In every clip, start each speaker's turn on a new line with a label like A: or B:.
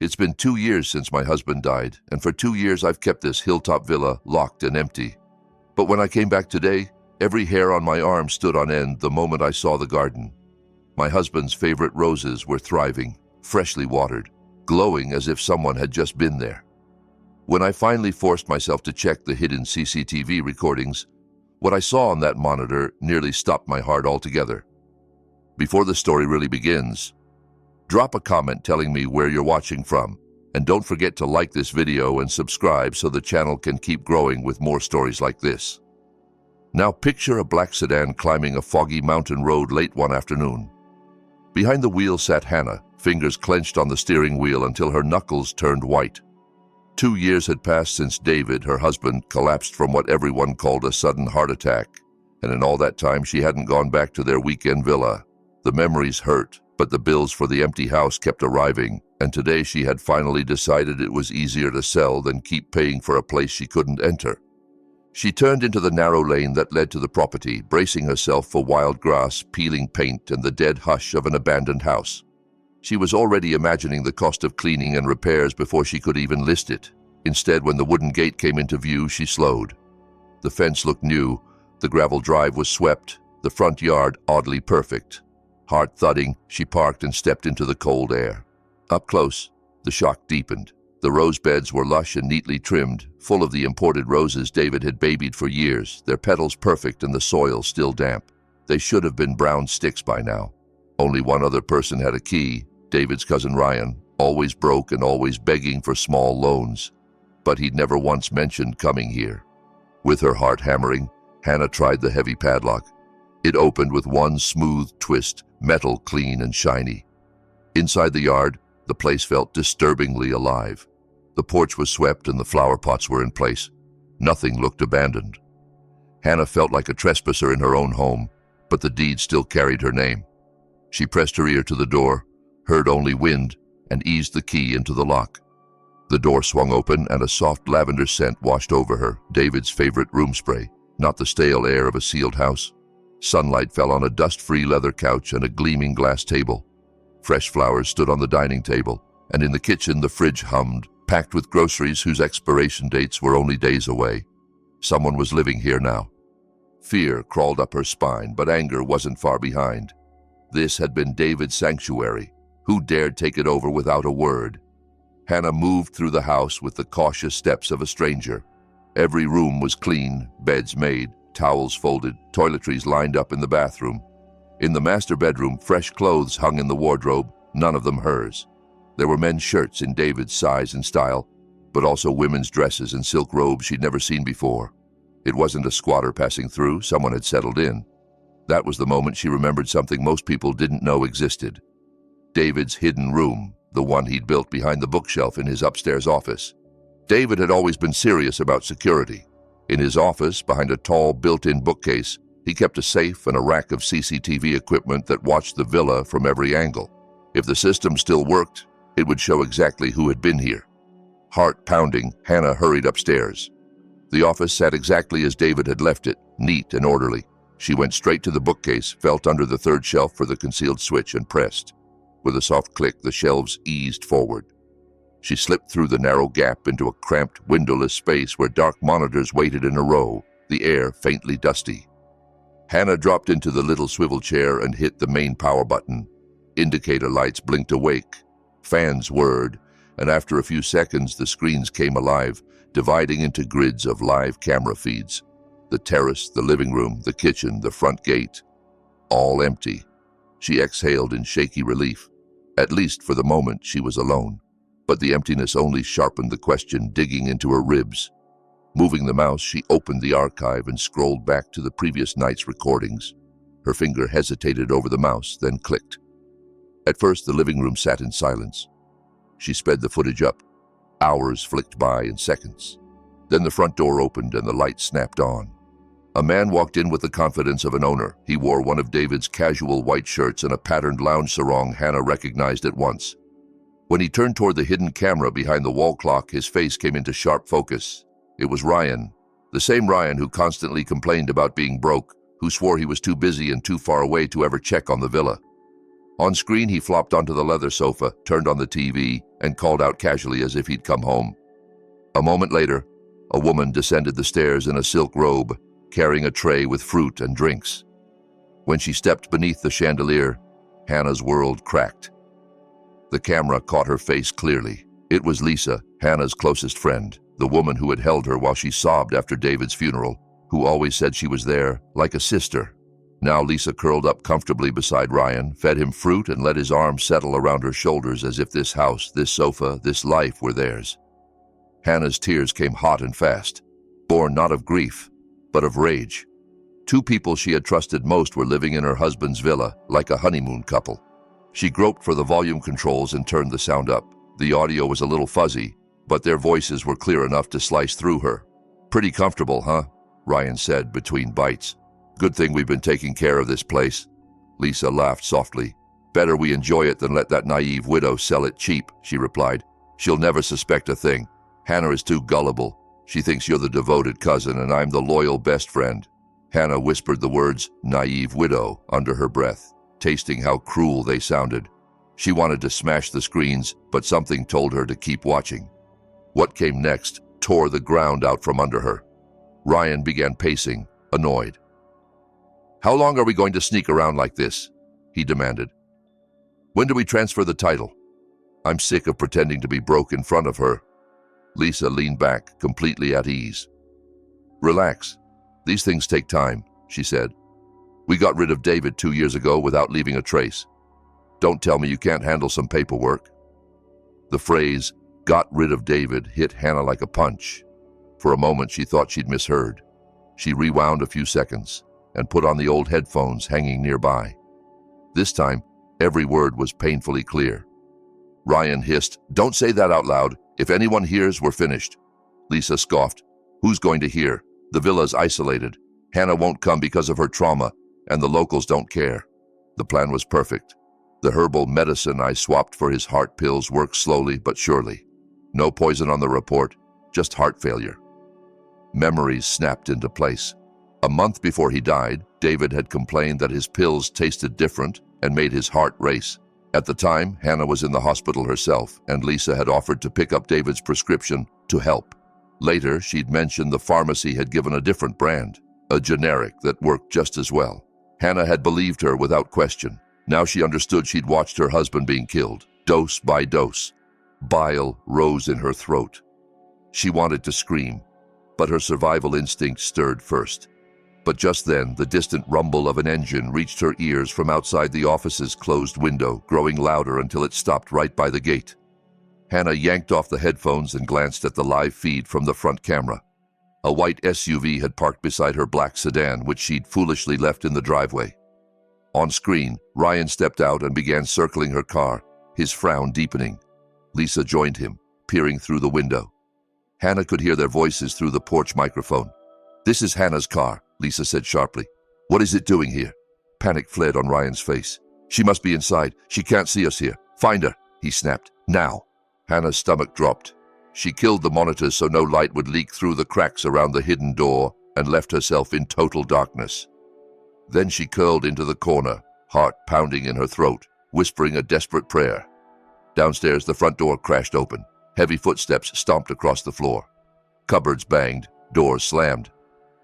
A: It's been 2 years since my husband died, and for 2 years I've kept this hilltop villa locked and empty. But when I came back today, every hair on my arm stood on end the moment I saw the garden. My husband's favorite roses were thriving, freshly watered, glowing as if someone had just been there. When I finally forced myself to check the hidden CCTV recordings, what I saw on that monitor nearly stopped my heart altogether. Before the story really begins, drop a comment telling me where you're watching from, and don't forget to like this video and subscribe so the channel can keep growing with more stories like this. Now picture a black sedan climbing a foggy mountain road late one afternoon. Behind the wheel sat Hannah, fingers clenched on the steering wheel until her knuckles turned white. 2 years had passed since David, her husband, collapsed from what everyone called a sudden heart attack, and in all that time she hadn't gone back to their weekend villa. The memories hurt, but the bills for the empty house kept arriving, and today she had finally decided it was easier to sell than keep paying for a place she couldn't enter. She turned into the narrow lane that led to the property, bracing herself for wild grass, peeling paint, and the dead hush of an abandoned house. She was already imagining the cost of cleaning and repairs before she could even list it. Instead, when the wooden gate came into view, she slowed. The fence looked new, the gravel drive was swept, the front yard oddly perfect. Heart thudding, she parked and stepped into the cold air. Up close, the shock deepened. The rose beds were lush and neatly trimmed, full of the imported roses David had babied for years, their petals perfect and the soil still damp. They should have been brown sticks by now. Only one other person had a key, David's cousin Ryan, always broke and always begging for small loans. But he'd never once mentioned coming here. With her heart hammering, Hannah tried the heavy padlock. It opened with one smooth twist, metal clean and shiny. Inside the yard, the place felt disturbingly alive. The porch was swept and the flower pots were in place. Nothing looked abandoned. Hannah felt like a trespasser in her own home, but the deed still carried her name. She pressed her ear to the door, heard only wind, and eased the key into the lock. The door swung open and a soft lavender scent washed over her, David's favorite room spray, not the stale air of a sealed house. Sunlight fell on a dust-free leather couch and a gleaming glass table. Fresh flowers stood on the dining table, and in the kitchen the fridge hummed, packed with groceries whose expiration dates were only days away. Someone was living here now. Fear crawled up her spine, but anger wasn't far behind. This had been David's sanctuary. Who dared take it over without a word? Hannah moved through the house with the cautious steps of a stranger. Every room was clean, beds made, towels folded, toiletries lined up in the bathroom. In the master bedroom, fresh clothes hung in the wardrobe, none of them hers. There were men's shirts in David's size and style, but also women's dresses and silk robes she'd never seen before. It wasn't a squatter passing through, someone had settled in. That was the moment she remembered something most people didn't know existed. David's hidden room, the one he'd built behind the bookshelf in his upstairs office. David had always been serious about security. In his office, behind a tall built-in bookcase, he kept a safe and a rack of CCTV equipment that watched the villa from every angle. If the system still worked, it would show exactly who had been here. Heart pounding, Hannah hurried upstairs. The office sat exactly as David had left it, neat and orderly. She went straight to the bookcase, felt under the third shelf for the concealed switch, and pressed. With a soft click, the shelves eased forward. She slipped through the narrow gap into a cramped, windowless space where dark monitors waited in a row, the air faintly dusty. Hannah dropped into the little swivel chair and hit the main power button. Indicator lights blinked awake. Fans whirred, and after a few seconds the screens came alive, dividing into grids of live camera feeds. The terrace, the living room, the kitchen, the front gate. All empty. She exhaled in shaky relief. At least for the moment she was alone. But the emptiness only sharpened the question digging into her ribs. Moving the mouse, she opened the archive and scrolled back to the previous night's recordings. Her finger hesitated over the mouse, then clicked. At first, the living room sat in silence. She sped the footage up. Hours flicked by in seconds. Then the front door opened and the light snapped on. A man walked in with the confidence of an owner. He wore one of David's casual white shirts and a patterned lounge sarong Hannah recognized at once. When he turned toward the hidden camera behind the wall clock, his face came into sharp focus. It was Ryan, the same Ryan who constantly complained about being broke, who swore he was too busy and too far away to ever check on the villa. On screen, he flopped onto the leather sofa, turned on the TV, and called out casually as if he'd come home. A moment later, a woman descended the stairs in a silk robe, carrying a tray with fruit and drinks. When she stepped beneath the chandelier, Hannah's world cracked. The camera caught her face clearly. It was Lisa, Hannah's closest friend, the woman who had held her while she sobbed after David's funeral, who always said she was there, like a sister. Now Lisa curled up comfortably beside Ryan, fed him fruit, and let his arms settle around her shoulders as if this house, this sofa, this life were theirs. Hannah's tears came hot and fast, born not of grief, but of rage. Two people she had trusted most were living in her husband's villa, like a honeymoon couple. She groped for the volume controls and turned the sound up. The audio was a little fuzzy, but their voices were clear enough to slice through her. "Pretty comfortable, huh?" Ryan said between bites. "Good thing we've been taking care of this place." Lisa laughed softly. "Better we enjoy it than let that naive widow sell it cheap," she replied. "She'll never suspect a thing. Hannah is too gullible. She thinks you're the devoted cousin and I'm the loyal best friend." Hannah whispered the words, "naive widow," under her breath, tasting how cruel they sounded. She wanted to smash the screens, but something told her to keep watching. What came next tore the ground out from under her. Ryan began pacing, annoyed. "How long are we going to sneak around like this?" he demanded. "When do we transfer the title? I'm sick of pretending to be broke in front of her." Lisa leaned back, completely at ease. "Relax. These things take time," she said. "We got rid of David 2 years ago without leaving a trace. Don't tell me you can't handle some paperwork." The phrase, "got rid of David," hit Hannah like a punch. For a moment, she thought she'd misheard. She rewound a few seconds and put on the old headphones hanging nearby. This time, every word was painfully clear. Ryan hissed, "Don't say that out loud. If anyone hears, we're finished." Lisa scoffed. "Who's going to hear? The villa's isolated. Hannah won't come because of her trauma, and the locals don't care." The plan was perfect. The herbal medicine I swapped for his heart pills worked slowly but surely. No poison on the report, just heart failure. Memories snapped into place. A month before he died, David had complained that his pills tasted different and made his heart race. At the time, Hannah was in the hospital herself, and Lisa had offered to pick up David's prescription to help. Later, she'd mentioned the pharmacy had given a different brand, a generic that worked just as well. Hannah had believed her without question. Now she understood she'd watched her husband being killed, dose by dose. Bile rose in her throat. She wanted to scream, but her survival instinct stirred first. But just then, the distant rumble of an engine reached her ears from outside the office's closed window, growing louder until it stopped right by the gate. Hannah yanked off the headphones and glanced at the live feed from the front camera. A white SUV had parked beside her black sedan, which she'd foolishly left in the driveway. On screen, Ryan stepped out and began circling her car, his frown deepening. Lisa joined him, peering through the window. Hannah could hear their voices through the porch microphone. "This is Hannah's car," Lisa said sharply. "What is it doing here?" Panic fled on Ryan's face. "She must be inside. She can't see us here. Find her," he snapped. "Now." Hannah's stomach dropped. She killed the monitors so no light would leak through the cracks around the hidden door and left herself in total darkness. Then she curled into the corner, heart pounding in her throat, whispering a desperate prayer. Downstairs, the front door crashed open. Heavy footsteps stomped across the floor. Cupboards banged, doors slammed.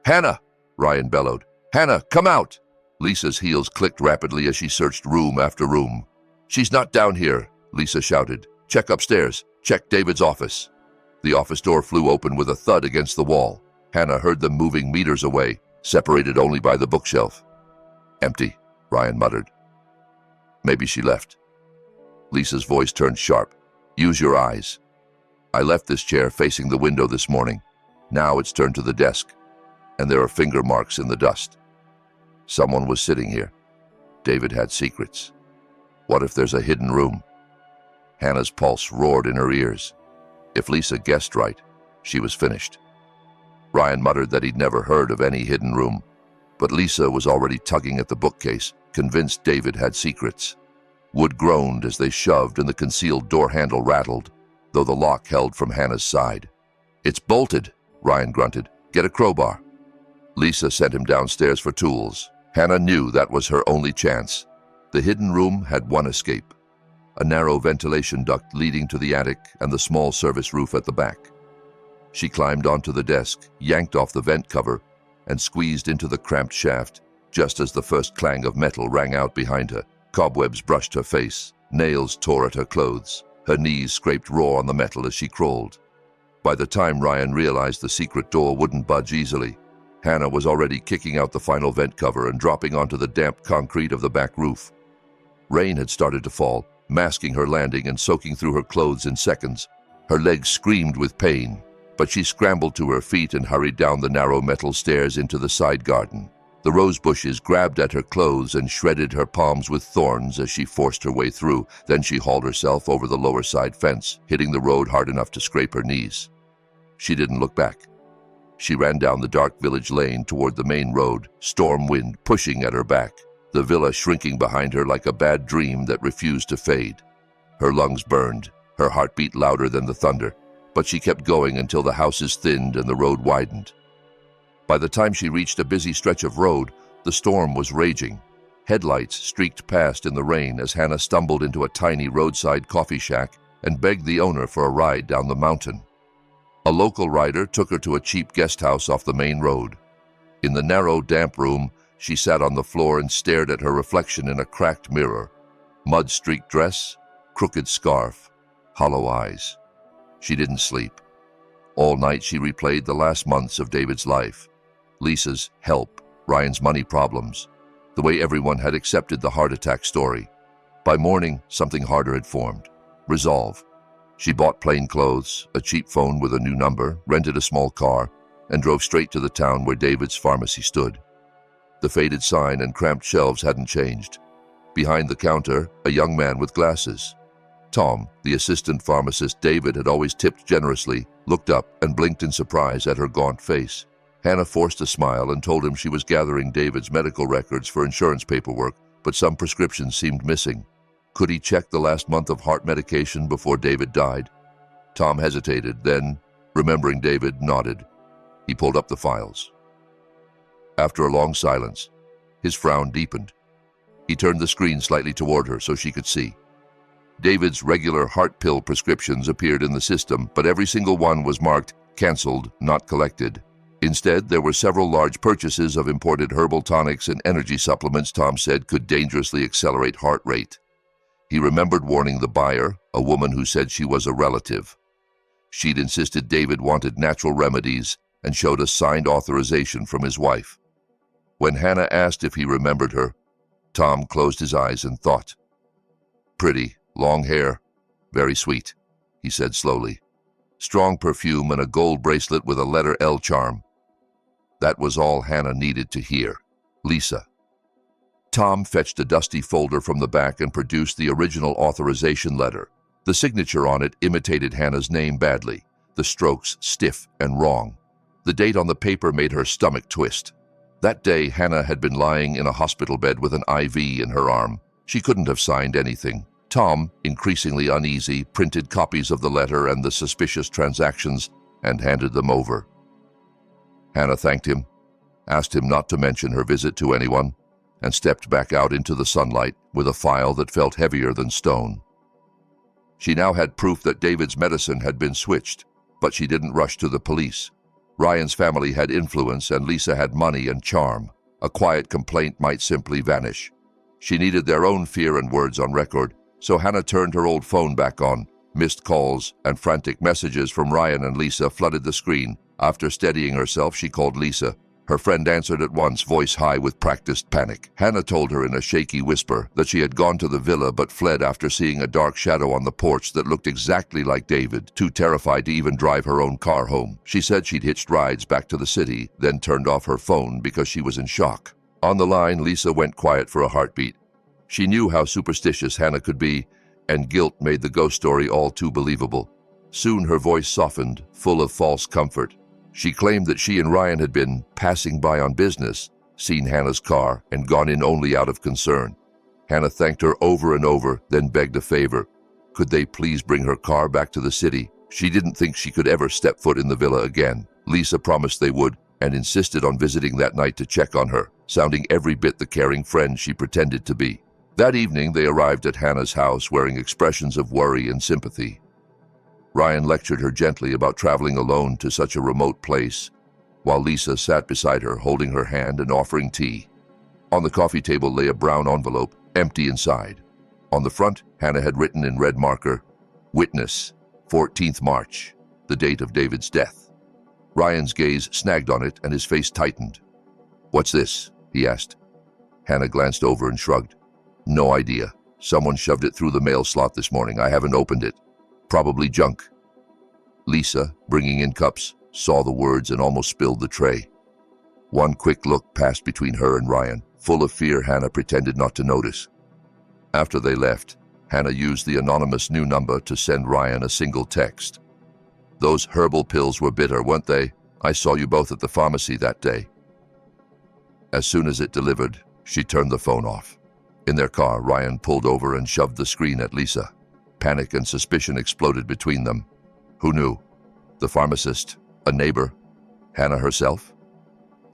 A: "Hannah!" Ryan bellowed. "Hannah, come out!" Lisa's heels clicked rapidly as she searched room after room. "She's not down here," Lisa shouted. "Check upstairs. Check David's office." The office door flew open with a thud against the wall. Hannah heard them moving meters away, separated only by the bookshelf. "Empty," Ryan muttered. "Maybe she left." Lisa's voice turned sharp. "Use your eyes. I left this chair facing the window this morning. Now it's turned to the desk, and there are finger marks in the dust. Someone was sitting here. David had secrets. What if there's a hidden room?" Hannah's pulse roared in her ears. If Lisa guessed right, she was finished. Ryan muttered that he'd never heard of any hidden room, but Lisa was already tugging at the bookcase, convinced David had secrets. Wood groaned as they shoved and the concealed door handle rattled, though the lock held from Hannah's side. "It's bolted," Ryan grunted. "Get a crowbar." Lisa sent him downstairs for tools. Hannah knew that was her only chance. The hidden room had one escape, a narrow ventilation duct leading to the attic and the small service roof at the back. She climbed onto the desk, yanked off the vent cover, and squeezed into the cramped shaft just as the first clang of metal rang out behind her. Cobwebs brushed her face, nails tore at her clothes. Her knees scraped raw on the metal as she crawled. By the time Ryan realized the secret door wouldn't budge easily, Hannah was already kicking out the final vent cover and dropping onto the damp concrete of the back roof. Rain had started to fall, masking her landing and soaking through her clothes in seconds. Her legs screamed with pain, but she scrambled to her feet and hurried down the narrow metal stairs into the side garden. The rose bushes grabbed at her clothes and shredded her palms with thorns as she forced her way through. Then she hauled herself over the lower side fence, hitting the road hard enough to scrape her knees. She didn't look back. She ran down the dark village lane toward the main road, storm wind pushing at her back, the villa shrinking behind her like a bad dream that refused to fade. Her lungs burned, her heart beat louder than the thunder, but she kept going until the houses thinned and the road widened. By the time she reached a busy stretch of road, the storm was raging. Headlights streaked past in the rain as Hannah stumbled into a tiny roadside coffee shack and begged the owner for a ride down the mountain. A local rider took her to a cheap guest house off the main road. In the narrow, damp room, she sat on the floor and stared at her reflection in a cracked mirror. Mud-streaked dress, crooked scarf, hollow eyes. She didn't sleep. All night she replayed the last months of David's life. Lisa's help, Ryan's money problems, the way everyone had accepted the heart attack story. By morning, something harder had formed. Resolve. She bought plain clothes, a cheap phone with a new number, rented a small car, and drove straight to the town where David's pharmacy stood. The faded sign and cramped shelves hadn't changed. Behind the counter, a young man with glasses. Tom, the assistant pharmacist David had always tipped generously, looked up and blinked in surprise at her gaunt face. Hannah forced a smile and told him she was gathering David's medical records for insurance paperwork, but some prescriptions seemed missing. Could he check the last month of heart medication before David died? Tom hesitated, then, remembering David, nodded. He pulled up the files. After a long silence, his frown deepened. He turned the screen slightly toward her so she could see. David's regular heart pill prescriptions appeared in the system, but every single one was marked canceled, not collected. Instead, there were several large purchases of imported herbal tonics and energy supplements Tom said could dangerously accelerate heart rate. He remembered warning the buyer, a woman who said she was a relative. She'd insisted David wanted natural remedies and showed a signed authorization from his wife. When Hannah asked if he remembered her, Tom closed his eyes and thought. Pretty, long hair, very sweet, he said slowly. Strong perfume and a gold bracelet with a letter L charm. That was all Hannah needed to hear. Lisa. Tom fetched a dusty folder from the back and produced the original authorization letter. The signature on it imitated Hannah's name badly, the strokes stiff and wrong. The date on the paper made her stomach twist. That day, Hannah had been lying in a hospital bed with an IV in her arm. She couldn't have signed anything. Tom, increasingly uneasy, printed copies of the letter and the suspicious transactions and handed them over. Hannah thanked him, asked him not to mention her visit to anyone, and stepped back out into the sunlight with a file that felt heavier than stone. She now had proof that David's medicine had been switched, but she didn't rush to the police. Ryan's family had influence and Lisa had money and charm. A quiet complaint might simply vanish. She needed their own fear and words on record, so Hannah turned her old phone back on. Missed calls and frantic messages from Ryan and Lisa flooded the screen. After steadying herself, she called Lisa. Her friend answered at once, voice high with practiced panic. Hannah told her in a shaky whisper that she had gone to the villa but fled after seeing a dark shadow on the porch that looked exactly like David, too terrified to even drive her own car home. She said she'd hitched rides back to the city, then turned off her phone because she was in shock. On the line, Lisa went quiet for a heartbeat. She knew how superstitious Hannah could be, and guilt made the ghost story all too believable. Soon her voice softened, full of false comfort. She claimed that she and Ryan had been passing by on business, seen Hannah's car, and gone in only out of concern. Hannah thanked her over and over, then begged a favor. Could they please bring her car back to the city? She didn't think she could ever step foot in the villa again. Lisa promised they would, and insisted on visiting that night to check on her, sounding every bit the caring friend she pretended to be. That evening, they arrived at Hannah's house wearing expressions of worry and sympathy. Ryan lectured her gently about traveling alone to such a remote place, while Lisa sat beside her, holding her hand and offering tea. On the coffee table lay a brown envelope, empty inside. On the front, Hannah had written in red marker, "Witness, 14th March, the date of David's death." Ryan's gaze snagged on it and his face tightened. "What's this?" he asked. Hannah glanced over and shrugged. "No idea. Someone shoved it through the mail slot this morning. I haven't opened it. Probably junk." Lisa, bringing in cups, saw the words and almost spilled the tray. One quick look passed between her and Ryan. Full of fear, Hannah pretended not to notice. After they left, Hannah used the anonymous new number to send Ryan a single text. "Those herbal pills were bitter, weren't they? I saw you both at the pharmacy that day." As soon as it delivered, she turned the phone off. In their car, Ryan pulled over and shoved the screen at Lisa. Panic and suspicion exploded between them. Who knew? The pharmacist? A neighbor? Hannah herself?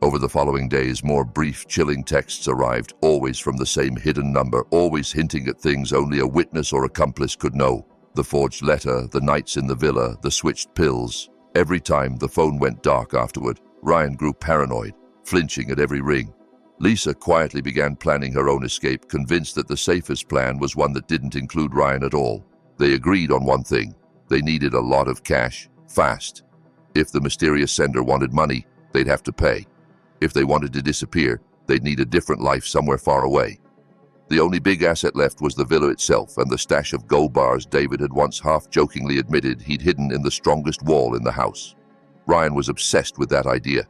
A: Over the following days, more brief, chilling texts arrived, always from the same hidden number, always hinting at things only a witness or accomplice could know. The forged letter, the nights in the villa, the switched pills. Every time the phone went dark afterward, Ryan grew paranoid, flinching at every ring. Lisa quietly began planning her own escape, convinced that the safest plan was one that didn't include Ryan at all. They agreed on one thing. They needed a lot of cash, fast. If the mysterious sender wanted money, they'd have to pay. If they wanted to disappear, they'd need a different life somewhere far away. The only big asset left was the villa itself and the stash of gold bars David had once half-jokingly admitted he'd hidden in the strongest wall in the house. Ryan was obsessed with that idea.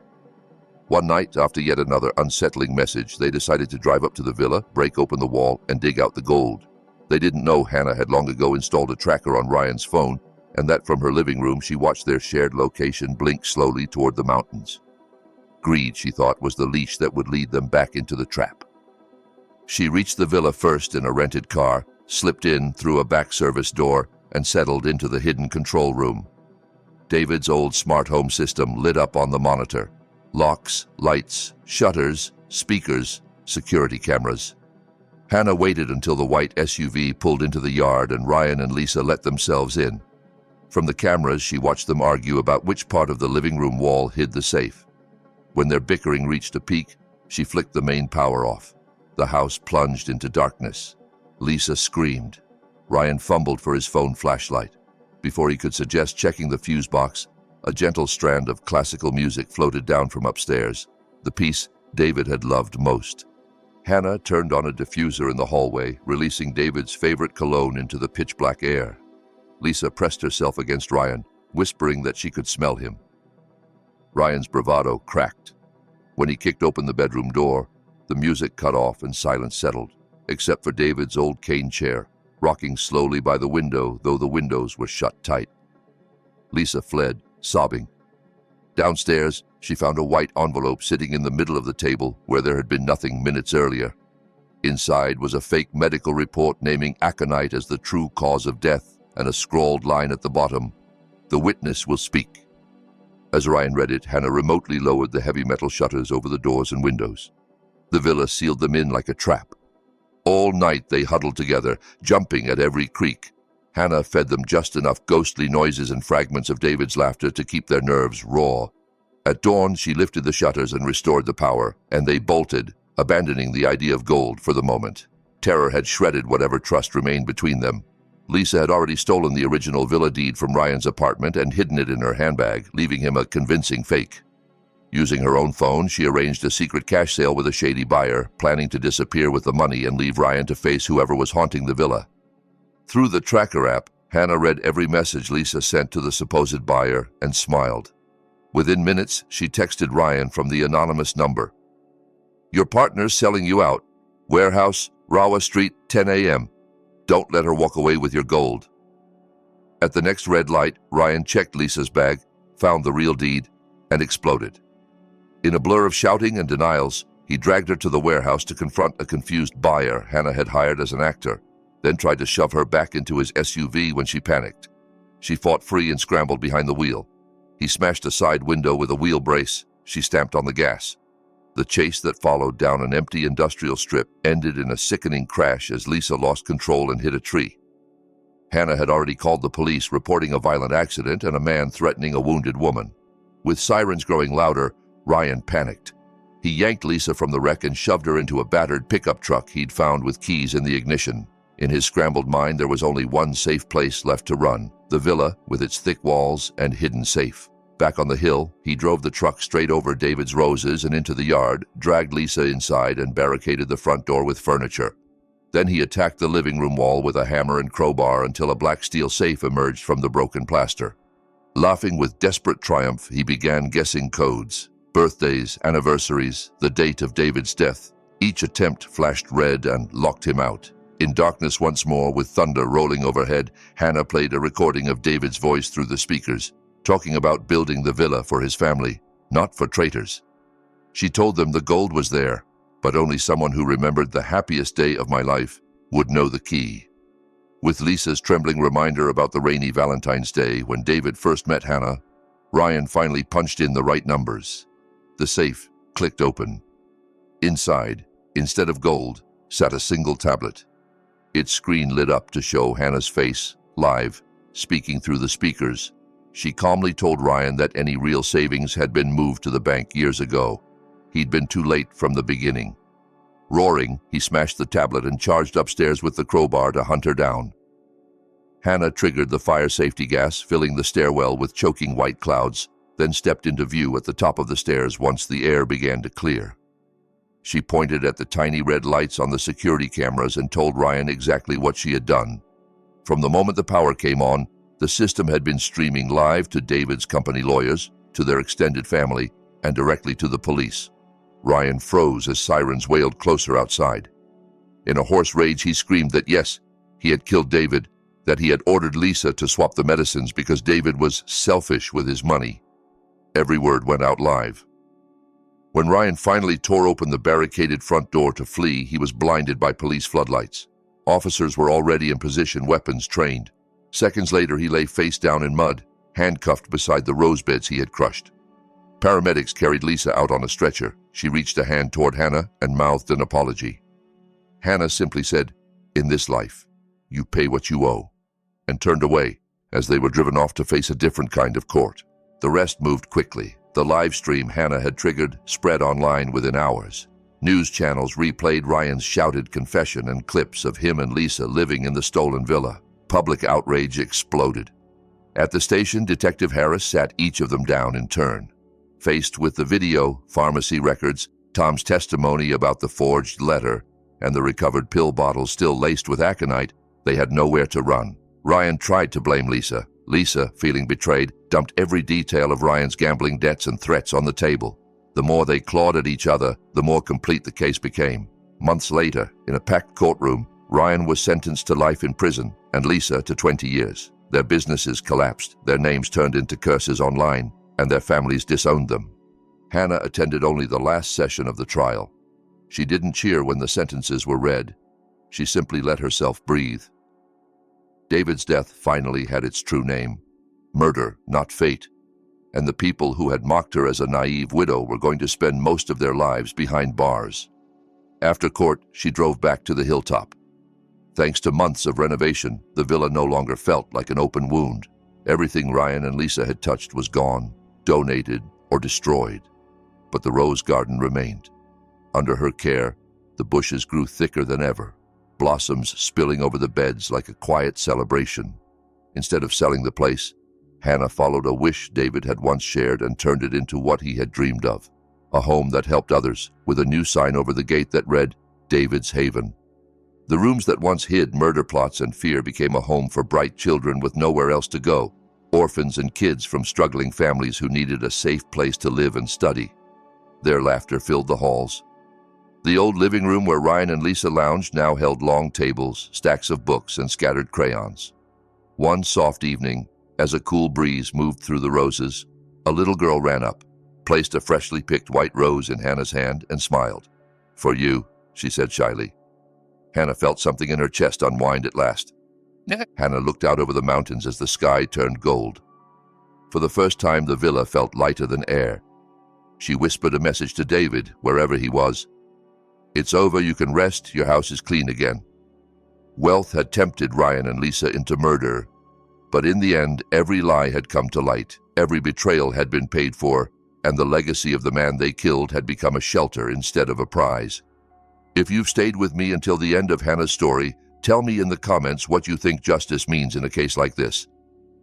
A: One night, after yet another unsettling message, they decided to drive up to the villa, break open the wall, and dig out the gold. They didn't know Hannah had long ago installed a tracker on Ryan's phone, and that from her living room she watched their shared location blink slowly toward the mountains. Greed, she thought, was the leash that would lead them back into the trap. She reached the villa first in a rented car, slipped in through a back service door, and settled into the hidden control room. David's old smart home system lit up on the monitor. Locks, lights, shutters, speakers, security cameras. Hannah waited until the white SUV pulled into the yard and Ryan and Lisa let themselves in. From the cameras, she watched them argue about which part of the living room wall hid the safe. When their bickering reached a peak, she flicked the main power off. The house plunged into darkness. Lisa screamed. Ryan fumbled for his phone flashlight. Before he could suggest checking the fuse box, a gentle strand of classical music floated down from upstairs, the piece David had loved most. Hannah turned on a diffuser in the hallway, releasing David's favorite cologne into the pitch-black air. Lisa pressed herself against Ryan, whispering that she could smell him. Ryan's bravado cracked. When he kicked open the bedroom door, the music cut off and silence settled, except for David's old cane chair, rocking slowly by the window, though the windows were shut tight. Lisa fled, sobbing. Downstairs, she found a white envelope sitting in the middle of the table where there had been nothing minutes earlier. Inside was a fake medical report naming aconite as the true cause of death and a scrawled line at the bottom, "The witness will speak." As Ryan read it, Hannah remotely lowered the heavy metal shutters over the doors and windows. The villa sealed them in like a trap. All night they huddled together, jumping at every creak. Hannah fed them just enough ghostly noises and fragments of David's laughter to keep their nerves raw. At dawn, she lifted the shutters and restored the power, and they bolted, abandoning the idea of gold for the moment. Terror had shredded whatever trust remained between them. Lisa had already stolen the original villa deed from Ryan's apartment and hidden it in her handbag, leaving him a convincing fake. Using her own phone, she arranged a secret cash sale with a shady buyer, planning to disappear with the money and leave Ryan to face whoever was haunting the villa. Through the tracker app, Hannah read every message Lisa sent to the supposed buyer and smiled. Within minutes, she texted Ryan from the anonymous number. "Your partner's selling you out. Warehouse, Rawa Street, 10 a.m. Don't let her walk away with your gold." At the next red light, Ryan checked Lisa's bag, found the real deed, and exploded. In a blur of shouting and denials, he dragged her to the warehouse to confront a confused buyer Hannah had hired as an actor, then tried to shove her back into his SUV when she panicked. She fought free and scrambled behind the wheel. He smashed a side window with a wheel brace. She stamped on the gas. The chase that followed down an empty industrial strip ended in a sickening crash as Lisa lost control and hit a tree. Hannah had already called the police, reporting a violent accident and a man threatening a wounded woman. With sirens growing louder, Ryan panicked. He yanked Lisa from the wreck and shoved her into a battered pickup truck he'd found with keys in the ignition. In his scrambled mind, there was only one safe place left to run, the villa with its thick walls and hidden safe. Back on the hill, he drove the truck straight over David's roses and into the yard, dragged Lisa inside and barricaded the front door with furniture. Then he attacked the living room wall with a hammer and crowbar until a black steel safe emerged from the broken plaster. Laughing with desperate triumph, he began guessing codes. Birthdays, anniversaries, the date of David's death. Each attempt flashed red and locked him out. In darkness once more, with thunder rolling overhead, Hannah played a recording of David's voice through the speakers, talking about building the villa for his family, not for traitors. She told them the gold was there, but only someone who remembered the happiest day of my life would know the key. With Lisa's trembling reminder about the rainy Valentine's Day when David first met Hannah, Ryan finally punched in the right numbers. The safe clicked open. Inside, instead of gold, sat a single tablet. Its screen lit up to show Hannah's face, live, speaking through the speakers. She calmly told Ryan that any real savings had been moved to the bank years ago. He'd been too late from the beginning. Roaring, he smashed the tablet and charged upstairs with the crowbar to hunt her down. Hannah triggered the fire safety gas, filling the stairwell with choking white clouds, then stepped into view at the top of the stairs once the air began to clear. She pointed at the tiny red lights on the security cameras and told Ryan exactly what she had done. From the moment the power came on, the system had been streaming live to David's company lawyers, to their extended family, and directly to the police. Ryan froze as sirens wailed closer outside. In a hoarse rage, he screamed that yes, he had killed David, that he had ordered Lisa to swap the medicines because David was selfish with his money. Every word went out live. When Ryan finally tore open the barricaded front door to flee, he was blinded by police floodlights. Officers were already in position, weapons trained. Seconds later, he lay face down in mud, handcuffed beside the rose beds he had crushed. Paramedics carried Lisa out on a stretcher. She reached a hand toward Hannah and mouthed an apology. Hannah simply said, "In this life, you pay what you owe," and turned away as they were driven off to face a different kind of court. The rest moved quickly. The live stream Hannah had triggered spread online within hours. News channels replayed Ryan's shouted confession and clips of him and Lisa living in the stolen villa. Public outrage exploded. At the station, Detective Harris sat each of them down in turn. Faced with the video, pharmacy records, Tom's testimony about the forged letter, and the recovered pill bottles still laced with aconite, they had nowhere to run. Ryan tried to blame Lisa. Lisa, feeling betrayed, dumped every detail of Ryan's gambling debts and threats on the table. The more they clawed at each other, the more complete the case became. Months later, in a packed courtroom, Ryan was sentenced to life in prison and Lisa to 20 years. Their businesses collapsed, their names turned into curses online, and their families disowned them. Hannah attended only the last session of the trial. She didn't cheer when the sentences were read. She simply let herself breathe. David's death finally had its true name. Murder, not fate. And the people who had mocked her as a naive widow were going to spend most of their lives behind bars. After court, she drove back to the hilltop. Thanks to months of renovation, the villa no longer felt like an open wound. Everything Ryan and Lisa had touched was gone, donated, or destroyed. But the rose garden remained. Under her care, the bushes grew thicker than ever, blossoms spilling over the beds like a quiet celebration. Instead of selling the place, Hannah followed a wish David had once shared and turned it into what he had dreamed of. A home that helped others, with a new sign over the gate that read, David's Haven. The rooms that once hid murder plots and fear became a home for bright children with nowhere else to go, orphans and kids from struggling families who needed a safe place to live and study. Their laughter filled the halls. The old living room where Ryan and Lisa lounged now held long tables, stacks of books, and scattered crayons. One soft evening, as a cool breeze moved through the roses, a little girl ran up, placed a freshly picked white rose in Hannah's hand, and smiled. "For you," she said shyly. Hannah felt something in her chest unwind at last. Hannah looked out over the mountains as the sky turned gold. For the first time, the villa felt lighter than air. She whispered a message to David, wherever he was. "It's over, you can rest, your house is clean again." Wealth had tempted Ryan and Lisa into murder, but in the end, every lie had come to light, every betrayal had been paid for, and the legacy of the man they killed had become a shelter instead of a prize. If you've stayed with me until the end of Hannah's story, tell me in the comments what you think justice means in a case like this.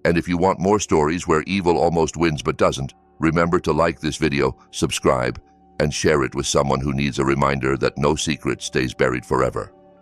A: And if you want more stories where evil almost wins but doesn't, remember to like this video, subscribe, and share it with someone who needs a reminder that no secret stays buried forever.